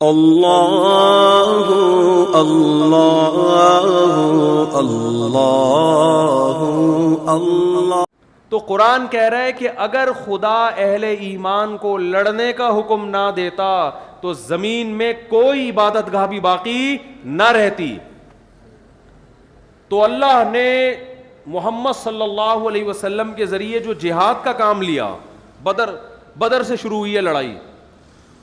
اللہ اللہ اللہ اللہ۔ تو قرآن کہہ رہا ہے کہ اگر خدا اہل ایمان کو لڑنے کا حکم نہ دیتا تو زمین میں کوئی عبادت گاہ بھی باقی نہ رہتی۔ تو اللہ نے محمد صلی اللہ علیہ وسلم کے ذریعے جو جہاد کا کام لیا، بدر سے شروع ہوئی ہے لڑائی،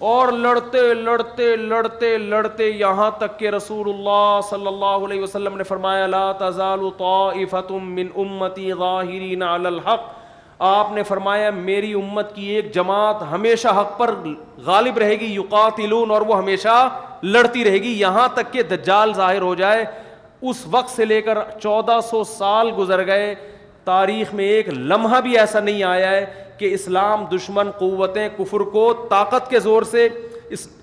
اور لڑتے لڑتے لڑتے لڑتے یہاں تک کہ رسول اللہ صلی اللہ علیہ وسلم نے فرمایا لا تزال طائفۃ من امتی ظاہرین علی الحق۔ آپ نے فرمایا میری امت کی ایک جماعت ہمیشہ حق پر غالب رہے گی، یقاتلون، اور وہ ہمیشہ لڑتی رہے گی یہاں تک کہ دجال ظاہر ہو جائے۔ اس وقت سے لے کر 1400 سال گزر گئے، تاریخ میں ایک لمحہ بھی ایسا نہیں آیا ہے کہ اسلام دشمن قوتیں کفر کو طاقت کے زور سے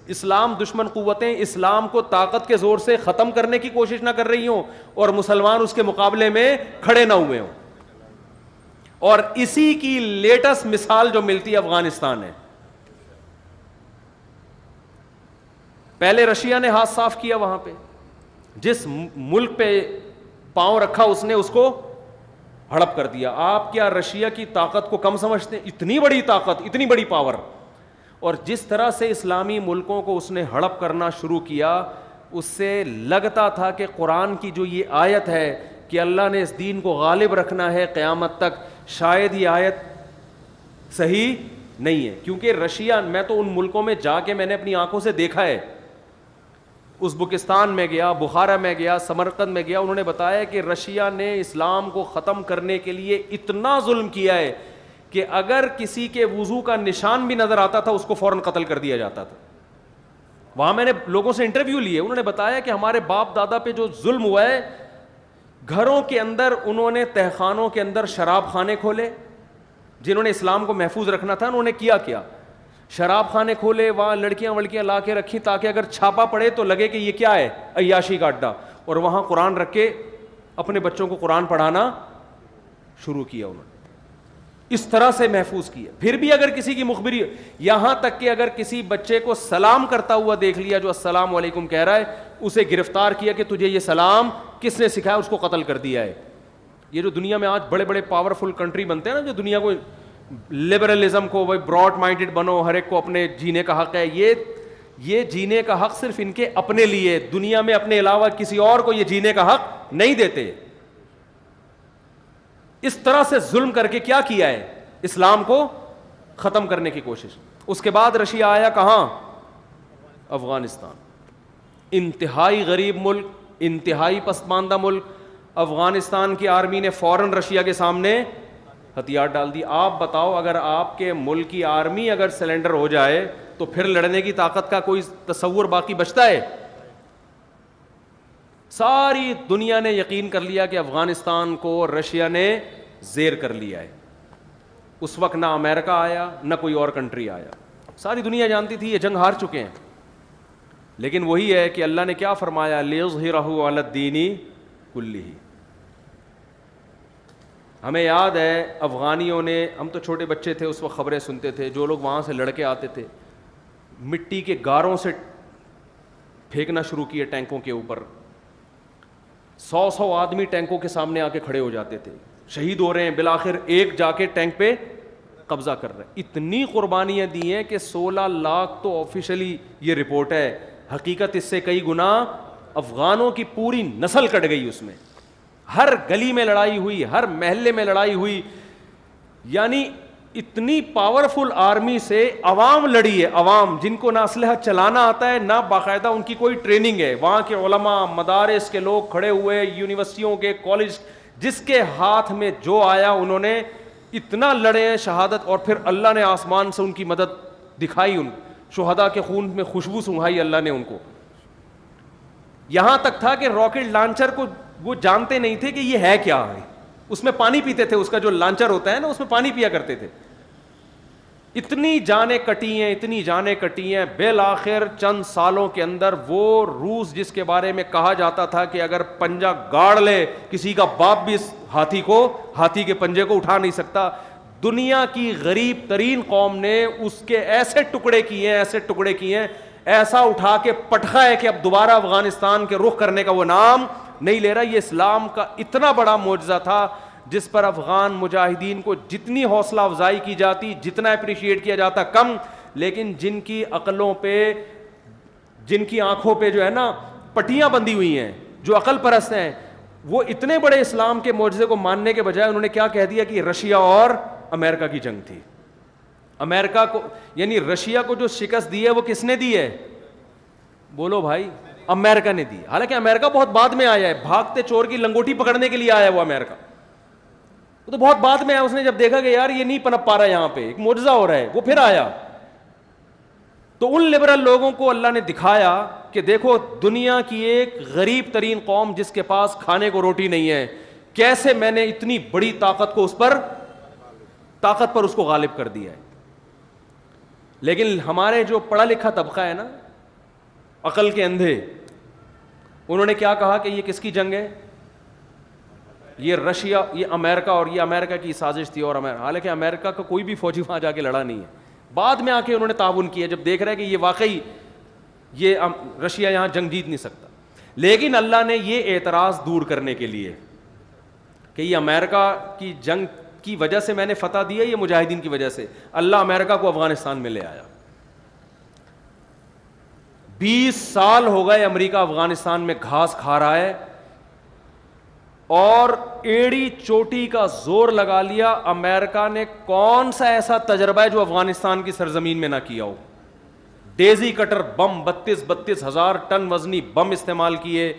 اسلام دشمن قوتیں اسلام کو طاقت کے زور سے ختم کرنے کی کوشش نہ کر رہی ہوں اور مسلمان اس کے مقابلے میں کھڑے نہ ہوئے ہوں۔ اور اسی کی لیٹسٹ مثال جو ملتی ہے افغانستان ہے۔ پہلے رشیا نے ہاتھ صاف کیا، وہاں پہ جس ملک پہ پاؤں رکھا اس نے اس کو ہڑپ کر دیا۔ آپ کیا رشیا کی طاقت کو کم سمجھتے ہیں؟ اتنی بڑی طاقت، اتنی بڑی پاور۔ اور جس طرح سے اسلامی ملکوں کو اس نے ہڑپ کرنا شروع کیا، اس سے لگتا تھا کہ قرآن کی جو یہ آیت ہے کہ اللہ نے اس دین کو غالب رکھنا ہے قیامت تک، شاید یہ آیت صحیح نہیں ہے۔ کیونکہ رشیا، میں تو ان ملکوں میں جا کے میں نے اپنی آنکھوں سے دیکھا ہے، ازبکستان میں گیا، بخارا میں گیا، سمرقند میں گیا، انہوں نے بتایا کہ رشیا نے اسلام کو ختم کرنے کے لیے اتنا ظلم کیا ہے کہ اگر کسی کے وضو کا نشان بھی نظر آتا تھا اس کو فوراً قتل کر دیا جاتا تھا۔ وہاں میں نے لوگوں سے انٹرویو لیے، انہوں نے بتایا کہ ہمارے باپ دادا پہ جو ظلم ہوا ہے، گھروں کے اندر انہوں نے تہخانوں کے اندر شراب خانے کھولے، جنہوں نے اسلام کو محفوظ رکھنا تھا انہوں نے کیا شراب خانے کھولے، وہاں لڑکیاں وڑکیاں لا کے رکھی تاکہ اگر چھاپا پڑے تو لگے کہ یہ کیا ہے، عیاشی کا اڈا، اور وہاں قرآن رکھ کے اپنے بچوں کو قرآن پڑھانا شروع کیا انہوں نے، اس طرح سے محفوظ کیا۔ پھر بھی اگر کسی کی مخبری، یہاں تک کہ اگر کسی بچے کو سلام کرتا ہوا دیکھ لیا جو السلام علیکم کہہ رہا ہے، اسے گرفتار کیا کہ تجھے یہ سلام کس نے سکھایا، اس کو قتل کر دیا ہے۔ یہ جو دنیا میں آج بڑے بڑے پاورفل کنٹری بنتے ہیں نا، جو دنیا کو لبرلزم کو وہ براڈ مائنڈڈ بنو، ہر ایک کو اپنے جینے کا حق ہے، یہ جینے کا حق صرف ان کے اپنے لیے، دنیا میں اپنے علاوہ کسی اور کو یہ جینے کا حق نہیں دیتے۔ اس طرح سے ظلم کر کے کیا کیا ہے، اسلام کو ختم کرنے کی کوشش۔ اس کے بعد رشیا آیا کہاں؟ افغانستان، انتہائی غریب ملک، انتہائی پسماندہ ملک۔ افغانستان کی آرمی نے فوراً رشیا کے سامنے ہتھیار ڈال دی۔ آپ بتاؤ اگر آپ کے ملک کی آرمی اگر سلنڈر ہو جائے تو پھر لڑنے کی طاقت کا کوئی تصور باقی بچتا ہے؟ ساری دنیا نے یقین کر لیا کہ افغانستان کو رشیا نے زیر کر لیا ہے۔ اس وقت نہ امریکہ آیا نہ کوئی اور کنٹری آیا، ساری دنیا جانتی تھی یہ جنگ ہار چکے ہیں۔ لیکن وہی ہے کہ اللہ نے کیا فرمایا، لِيُظْهِرَهُ عَلَى الدِّينِ كُلِّهِ۔ ہمیں یاد ہے افغانیوں نے، ہم تو چھوٹے بچے تھے اس وقت خبریں سنتے تھے، جو لوگ وہاں سے لڑکے آتے تھے مٹی کے گاروں سے پھینکنا شروع کیے ٹینکوں کے اوپر، 100 آدمی ٹینکوں کے سامنے آ کے کھڑے ہو جاتے تھے، شہید ہو رہے ہیں، بالآخر ایک جا کے ٹینک پہ قبضہ کر رہے ہیں۔ اتنی قربانیاں دی ہیں کہ 16 لاکھ تو آفیشلی یہ رپورٹ ہے، حقیقت اس سے کئی گنا افغانوں کی پوری نسل کٹ گئی اس میں۔ ہر گلی میں لڑائی ہوئی، ہر محلے میں لڑائی ہوئی، یعنی اتنی پاورفل آرمی سے عوام لڑی ہے، عوام جن کو نہ اسلحہ چلانا آتا ہے نہ باقاعدہ ان کی کوئی ٹریننگ ہے۔ وہاں کے علماء، مدارس کے لوگ کھڑے ہوئے، یونیورسٹیوں کے، کالج، جس کے ہاتھ میں جو آیا انہوں نے اتنا لڑے ہیں شہادت، اور پھر اللہ نے آسمان سے ان کی مدد دکھائی، ان شہداء کے خون میں خوشبو سنگھائی اللہ نے ان کو۔ یہاں تک تھا کہ راکٹ لانچر کو وہ جانتے نہیں تھے کہ یہ ہے کیا ہے، اس میں پانی پیتے تھے، اس کا جو لانچر ہوتا ہے نا اس میں پانی پیا کرتے تھے۔ اتنی جانیں کٹی ہیں، اتنی جانیں کٹی ہیں، بالآخر چند سالوں کے اندر وہ روس جس کے بارے میں کہا جاتا تھا کہ اگر پنجہ گاڑ لے کسی کا باپ بھی اس ہاتھی کے پنجے کو اٹھا نہیں سکتا، دنیا کی غریب ترین قوم نے اس کے ایسے ٹکڑے کیے ہیں ایسا اٹھا کے پٹخا ہے کہ اب دوبارہ افغانستان کے رخ کرنے کا وہ نام نہیں لے رہا. یہ اسلام کا اتنا بڑا معجزہ تھا جس پر افغان مجاہدین کو جتنی حوصلہ افزائی کی جاتی, جتنا اپریشیٹ کیا جاتا کم, لیکن جن کی عقلوں پہ, جن کی آنکھوں پہ جو ہے نا پٹیاں بندھی ہوئی ہیں, جو عقل پرست ہیں, وہ اتنے بڑے اسلام کے معجزے کو ماننے کے بجائے انہوں نے کیا کہہ دیا کہ رشیا اور امریکہ کی جنگ تھی. امریکہ کو, یعنی رشیا کو جو شکست دی ہے وہ کس نے دی ہے؟ بولو بھائی, امریکہ نے دی. حالانکہ امریکہ بہت بعد میں آیا ہے, بھاگتے چور کی لنگوٹی پکڑنے کے لیے آیا ہے وہ امریکہ, وہ تو بہت بعد میں آیا. اس نے جب دیکھا کہ یار یہ نہیں پنپ پا رہا ہے, یہاں پہ ایک معجزہ ہو رہا ہے, وہ پھر آیا. تو ان لبرل لوگوں کو اللہ نے دکھایا کہ دیکھو دنیا کی ایک غریب ترین قوم جس کے پاس کھانے کو روٹی نہیں ہے, کیسے میں نے اتنی بڑی طاقت کو طاقت پر اس کو غالب کر دیا ہے. لیکن ہمارے جو پڑھا لکھا طبقہ ہے نا, عقل کے اندھے, انہوں نے کیا کہا کہ یہ کس کی جنگ ہے؟ یہ رشیا, یہ امریکہ, اور یہ امریکہ کی سازش تھی. اور حالانکہ امریکہ کا کوئی بھی فوجی وہاں جا کے لڑا نہیں ہے, بعد میں آ کے انہوں نے تعاون کیا جب دیکھ رہے کہ یہ واقعی یہ رشیا یہاں جنگ جیت نہیں سکتا. لیکن اللہ نے یہ اعتراض دور کرنے کے لیے کہ یہ امریکہ کی جنگ کی وجہ سے میں نے فتح دی ہے, یہ مجاہدین کی وجہ سے, اللہ امریکہ کو افغانستان میں لے آیا. 20 سال ہو گئے امریکہ افغانستان میں گھاس کھا رہا ہے, اور ایڑی چوٹی کا زور لگا لیا. امریکہ نے کون سا ایسا تجربہ ہے جو افغانستان کی سرزمین میں نہ کیا ہو؟ ڈیزی کٹر بم 32 ہزار ٹن وزنی بم استعمال کیے,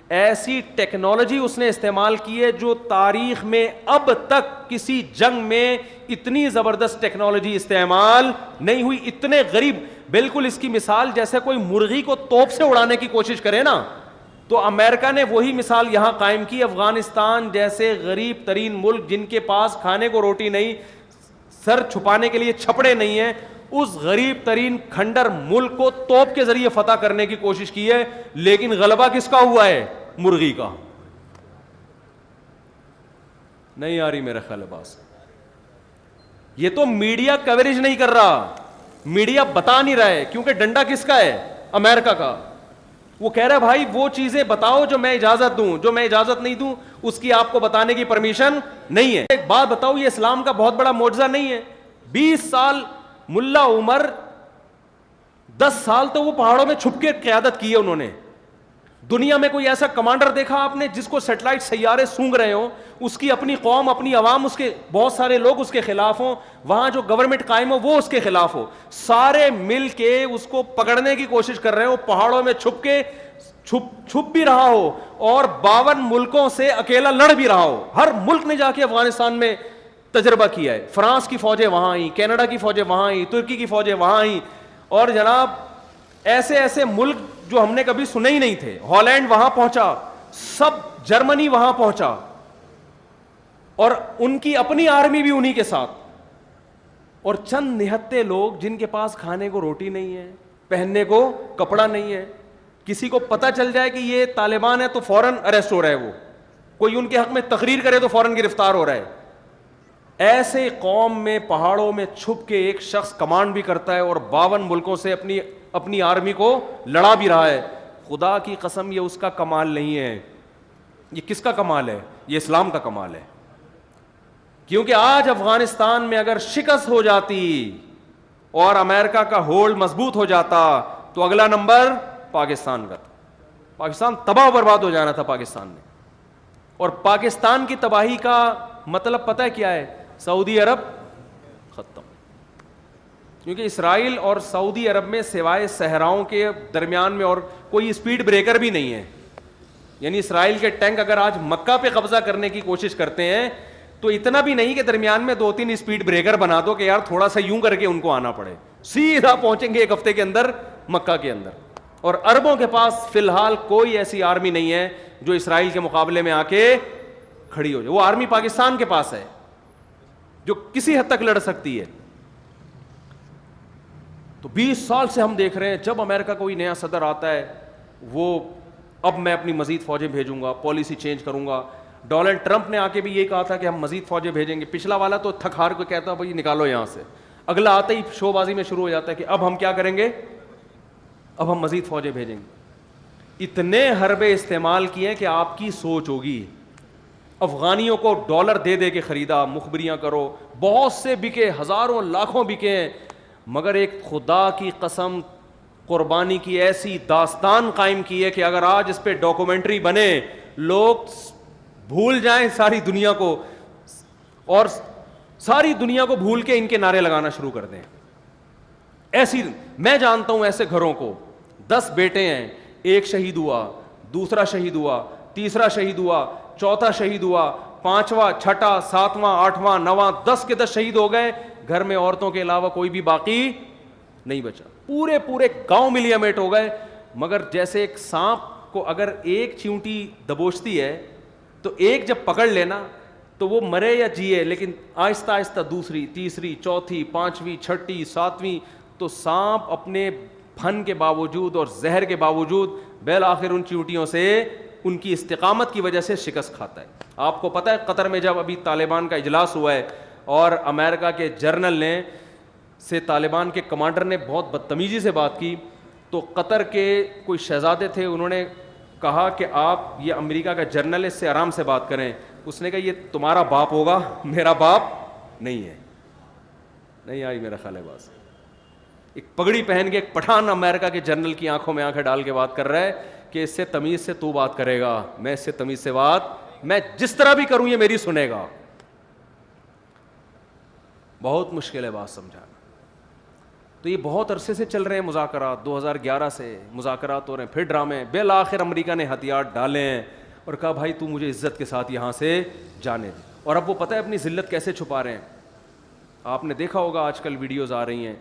ایسی ٹیکنالوجی اس نے استعمال کی ہے جو تاریخ میں اب تک کسی جنگ میں اتنی زبردست ٹیکنالوجی استعمال نہیں ہوئی. اتنے غریب, بالکل اس کی مثال جیسے کوئی مرغی کو توپ سے اڑانے کی کوشش کرے نا, تو امریکہ نے وہی مثال یہاں قائم کی. افغانستان جیسے غریب ترین ملک جن کے پاس کھانے کو روٹی نہیں, سر چھپانے کے لیے چھپڑے نہیں ہیں, اس غریب ترین کھنڈر ملک کو توپ کے ذریعے فتح کرنے کی کوشش کی ہے. لیکن غلبہ کس کا ہوا ہے؟ مرغی کا. نہیں آ رہی میرا خیال باز, یہ تو میڈیا کوریج نہیں کر رہا, میڈیا بتا نہیں رہا ہے, کیونکہ ڈنڈا کس کا ہے؟ امریکہ کا. وہ کہہ رہا ہے بھائی وہ چیزیں بتاؤ جو میں اجازت دوں, جو میں اجازت نہیں دوں اس کی آپ کو بتانے کی پرمیشن نہیں ہے. ایک بات بتاؤ, یہ اسلام کا بہت بڑا معجزہ نہیں ہے؟ 20 سال ملا عمر, 10 سال تو وہ پہاڑوں میں چھپ کے قیادت کی ہے انہوں نے. دنیا میں کوئی ایسا کمانڈر دیکھا آپ نے جس کو سیٹلائٹ سیارے سونگ رہے ہوں, اس کی اپنی قوم, اپنی عوام, اس کے بہت سارے لوگ اس کے خلاف ہوں, وہاں جو گورنمنٹ قائم ہو وہ اس کے خلاف ہو, سارے مل کے اس کو پکڑنے کی کوشش کر رہے ہو, پہاڑوں میں چھپ کے چھپ بھی رہا ہو, اور 52 ملکوں سے اکیلا لڑ بھی رہا ہو. ہر ملک نے جا کے افغانستان میں تجربہ کیا ہے. فرانس کی فوجیں وہاں آئیں, کینیڈا کی فوجیں وہاں آئیں, ترکی کی فوجیں وہاں آئیں, اور جناب ایسے ایسے ملک جو ہم نے کبھی سنے ہی نہیں تھے. ہالینڈ وہاں پہنچا, سب جرمنی وہاں پہنچا, اور ان کی اپنی آرمی بھی انہی کے ساتھ. اور چند نہتے لوگ جن کے پاس کھانے کو روٹی نہیں ہے, پہننے کو کپڑا نہیں ہے, کسی کو پتا چل جائے کہ یہ طالبان ہے تو فوراً اریسٹ ہو رہا ہے, وہ کوئی ان کے حق میں تقریر کرے تو فوراً گرفتار ہو رہا ہے. ایسے قوم میں پہاڑوں میں چھپ کے ایک شخص کمانڈ بھی کرتا ہے, اور 52 ملکوں سے اپنی آرمی کو لڑا بھی رہا ہے. خدا کی قسم یہ اس کا کمال نہیں ہے, یہ کس کا کمال ہے؟ یہ اسلام کا کمال ہے. کیونکہ آج افغانستان میں اگر شکست ہو جاتی اور امریکہ کا ہولڈ مضبوط ہو جاتا تو اگلا نمبر پاکستان کا تھا. پاکستان تباہ و برباد ہو جانا تھا پاکستان نے. اور پاکستان کی تباہی کا مطلب پتہ ہے کیا ہے؟ سعودی عرب ختم. کیونکہ اسرائیل اور سعودی عرب میں سوائے صحراؤں کے درمیان میں اور کوئی اسپیڈ بریکر بھی نہیں ہے. یعنی اسرائیل کے ٹینک اگر آج مکہ پہ قبضہ کرنے کی کوشش کرتے ہیں تو اتنا بھی نہیں کہ درمیان میں 2-3 اسپیڈ بریکر بنا دو کہ یار تھوڑا سا یوں کر کے ان کو آنا پڑے, سیدھا پہنچیں گے 1 ہفتے کے اندر مکہ کے اندر. اور عربوں کے پاس فی الحال کوئی ایسی آرمی نہیں ہے جو اسرائیل کے مقابلے میں آ کے کھڑی ہو جائے. وہ آرمی پاکستان کے پاس ہے جو کسی حد تک لڑ سکتی ہے. تو 20 سال سے ہم دیکھ رہے ہیں جب امریکہ کوئی نیا صدر آتا ہے وہ اب میں اپنی مزید فوجیں بھیجوں گا, پالیسی چینج کروں گا. ڈونلڈ ٹرمپ نے آ کے بھی یہ کہا تھا کہ ہم مزید فوجیں بھیجیں گے. پچھلا والا تو تھک ہار کو کہتا ہے بھائی نکالو یہاں سے, اگلا آتے ہی شو بازی میں شروع ہو جاتا ہے کہ اب ہم کیا کریں گے, اب ہم مزید فوجیں بھیجیں گے. اتنے حربے استعمال کیے کہ آپ کی سوچ ہوگی. افغانیوں کو ڈالر دے دے کے خریدا, مخبریاں کرو, بہت سے بکے, ہزاروں لاکھوں بکے ہیں, مگر ایک خدا کی قسم قربانی کی ایسی داستان قائم کی ہے کہ اگر آج اس پہ ڈاکومنٹری بنے, لوگ بھول جائیں ساری دنیا کو, اور ساری دنیا کو بھول کے ان کے نعرے لگانا شروع کر دیں. ایسی میں جانتا ہوں ایسے گھروں کو, 10 بیٹے ہیں, ایک شہید ہوا, دوسرا شہید ہوا, تیسرا شہید ہوا, چوتھا شہید ہوا, 5واں, 6واں, 7واں, 8واں, 9واں, 10 کے 10 شہید ہو گئے. گھر میں عورتوں کے علاوہ کوئی بھی باقی نہیں بچا. پورے گاؤں ملیا میٹ ہو گئے. مگر جیسے ایک سانپ کو اگر ایک چیونٹی دبوچتی ہے تو ایک جب پکڑ لینا تو وہ مرے یا جیے, لیکن آہستہ آہستہ دوسری, تیسری, چوتھی, 5ویں, 6ٹی, 7ویں, تو سانپ اپنے پھن کے باوجود اور زہر کے باوجود بالآخر ان چیونٹیوں سے ان کی استقامت کی وجہ سے شکست کھاتا ہے. آپ کو پتہ ہے قطر میں جب ابھی طالبان کا اجلاس ہوا ہے اور امریکہ کے جرنل نے سے طالبان کے کمانڈر نے بہت بدتمیزی سے بات کی, تو قطر کے کوئی شہزادے تھے, انہوں نے کہا کہ آپ یہ امریکہ کا جرنل ہے, اس سے آرام سے بات کریں. اس نے کہا یہ تمہارا باپ ہوگا, میرا باپ نہیں ہے. نہیں آئی میرا خیال ہے بات. ایک پگڑی پہن کے ایک پٹھان امریکہ کے جنرل کی آنکھوں میں آنکھیں ڈال کے بات کر رہا ہے کہ اس سے تمیز سے تو بات کرے گا, میں اس سے تمیز سے بات, میں جس طرح بھی کروں یہ میری سنے گا. بہت مشکل ہے بات سمجھانا. تو یہ بہت عرصے سے چل رہے ہیں مذاکرات, 2011 سے مذاکرات ہو رہے ہیں, پھر ڈرامے. بالآخر امریکہ نے ہتھیار ڈالے ہیں اور کہا بھائی تو مجھے عزت کے ساتھ یہاں سے جانے دے. اور اب وہ پتہ ہے اپنی ذلت کیسے چھپا رہے ہیں. آپ نے دیکھا ہوگا آج کل ویڈیوز آ رہی ہیں,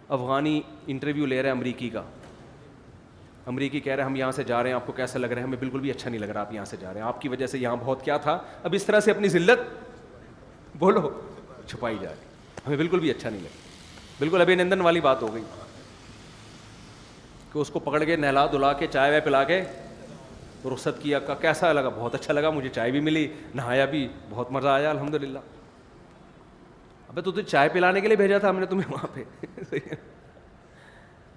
افغانی انٹرویو لے رہے ہیں امریکی کا. امریکی کہہ رہے ہیں ہم یہاں سے جا رہے ہیں, آپ کو کیسا لگ رہا ہے؟ ہمیں بالکل بھی اچھا نہیں لگ رہا آپ یہاں سے جا رہے ہیں, آپ کی وجہ سے یہاں بہت کیا تھا. اب اس طرح سے اپنی ذلت بولو چھپائی جا رہی, ہمیں بالکل بھی اچھا نہیں لگا. بالکل ابھینندن والی بات ہو گئی کہ اس کو پکڑ کے نہلا دھلا کے چائے وائے پلا کے رخصت کیا. کیسا لگا؟ بہت اچھا لگا, مجھے چائے بھی ملی, نہایا بھی, بہت مزہ آیا الحمدللہ. ابے تو چائے پلانے کے لیے بھیجا تھا ہم نے تمہیں وہاں پہ.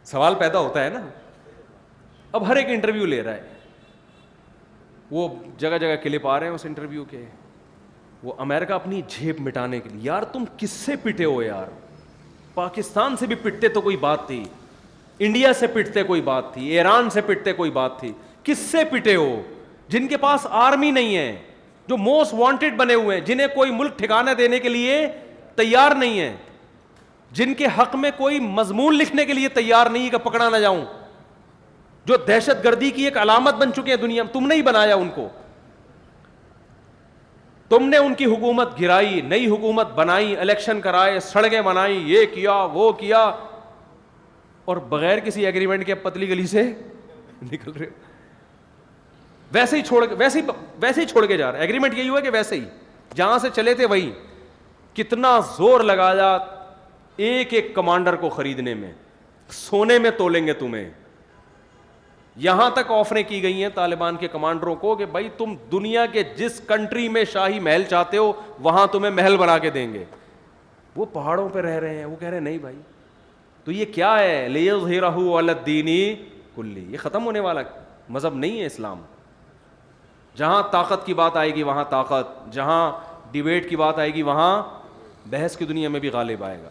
سوال پیدا ہوتا ہے نا. اب ہر ایک انٹرویو لے رہا ہے, وہ جگہ جگہ کلپ آ رہے ہیں اس انٹرویو کے. وہ امریکہ اپنی جھیب مٹانے کے لیے, یار تم کس سے پٹے ہو یار؟ پاکستان سے بھی پٹتے تو کوئی بات تھی, انڈیا سے پٹتے کوئی بات تھی, ایران سے پٹتے کوئی بات تھی. کس سے پٹے ہو؟ جن کے پاس آرمی نہیں ہے, جو موسٹ وانٹڈ بنے ہوئے ہیں, جنہیں کوئی ملک ٹھکانہ دینے کے لیے تیار نہیں ہے, جن کے حق میں کوئی مضمون لکھنے کے لیے تیار نہیں کہ پکڑا نہ جاؤں, جو دہشت گردی کی ایک علامت بن چکے ہیں دنیا میں. تم نے ہی بنایا ان کو, تم نے ان کی حکومت گرائی, نئی حکومت بنائی, الیکشن کرائے, سڑکیں بنائی, یہ کیا وہ کیا, اور بغیر کسی ایگریمنٹ کے پتلی گلی سے نکل رہے. ویسے ہی چھوڑ کے جا رہے. ایگریمنٹ یہی ہوا کہ ویسے ہی جہاں سے چلے تھے وہیں. کتنا زور لگایا ایک ایک کمانڈر کو خریدنے میں, سونے میں تولیں گے تمہیں. یہاں تک آفریں کی گئی ہیں طالبان کے کمانڈروں کو کہ بھائی تم دنیا کے جس کنٹری میں شاہی محل چاہتے ہو وہاں تمہیں محل بنا کے دیں گے. وہ پہاڑوں پہ رہ رہے ہیں, وہ کہہ رہے ہیں نہیں بھائی. تو یہ کیا ہے؟ لِيُظْهِرَهُ عَلَى الدِّينِ كُلِّهِ. یہ ختم ہونے والا مذہب نہیں ہے اسلام. جہاں طاقت کی بات آئے گی وہاں طاقت, جہاں ڈیبیٹ کی بات آئے گی وہاں بحث کی دنیا میں بھی غالب آئے گا.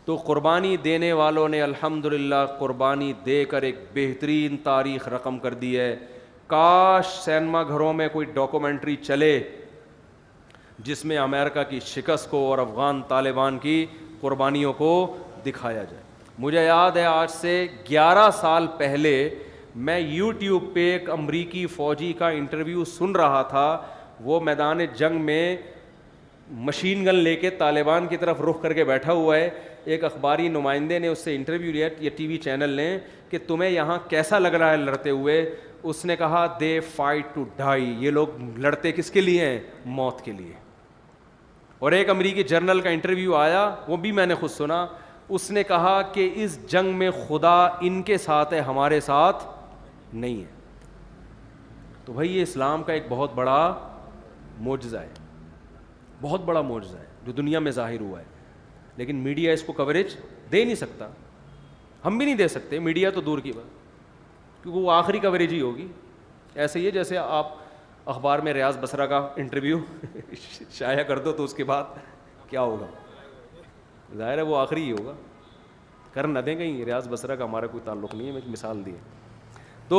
تو قربانی دینے والوں نے الحمدللہ قربانی دے کر ایک بہترین تاریخ رقم کر دی ہے. کاش سینما گھروں میں کوئی ڈاکومنٹری چلے جس میں امریکہ کی شکست کو اور افغان طالبان کی قربانیوں کو دکھایا جائے. مجھے یاد ہے آج سے 11 سال پہلے میں یوٹیوب پہ ایک امریکی فوجی کا انٹرویو سن رہا تھا. وہ میدان جنگ میں مشین گن لے کے طالبان کی طرف رخ کر کے بیٹھا ہوا ہے. ایک اخباری نمائندے نے اس سے انٹرویو لیا, یہ ٹی وی چینل نے, کہ تمہیں یہاں کیسا لگ رہا ہے لڑتے ہوئے؟ اس نے کہا دے فائٹ ٹو ڈائی. یہ لوگ لڑتے کس کے لیے ہیں؟ موت کے لیے. اور ایک امریکی جرنل کا انٹرویو آیا, وہ بھی میں نے خود سنا. اس نے کہا کہ اس جنگ میں خدا ان کے ساتھ ہے, ہمارے ساتھ نہیں ہے. تو بھائی یہ اسلام کا ایک بہت بڑا معجزہ ہے, بہت بڑا معجزہ ہے جو دنیا میں ظاہر ہوا ہے, لیکن میڈیا اس کو کوریج دے نہیں سکتا. ہم بھی نہیں دے سکتے, میڈیا تو دور کی بات, کیونکہ وہ آخری کوریج ہی ہوگی. ایسے ہی ہے جیسے آپ اخبار میں ریاض بصرہ کا انٹرویو شائع کر دو تو اس کے بعد کیا ہوگا, ظاہر ہے وہ آخری ہی ہوگا. کر نہ دیں کہیں, ریاض بصرہ کا ہمارا کوئی تعلق نہیں ہے, میں ایک مثال دی ہے. تو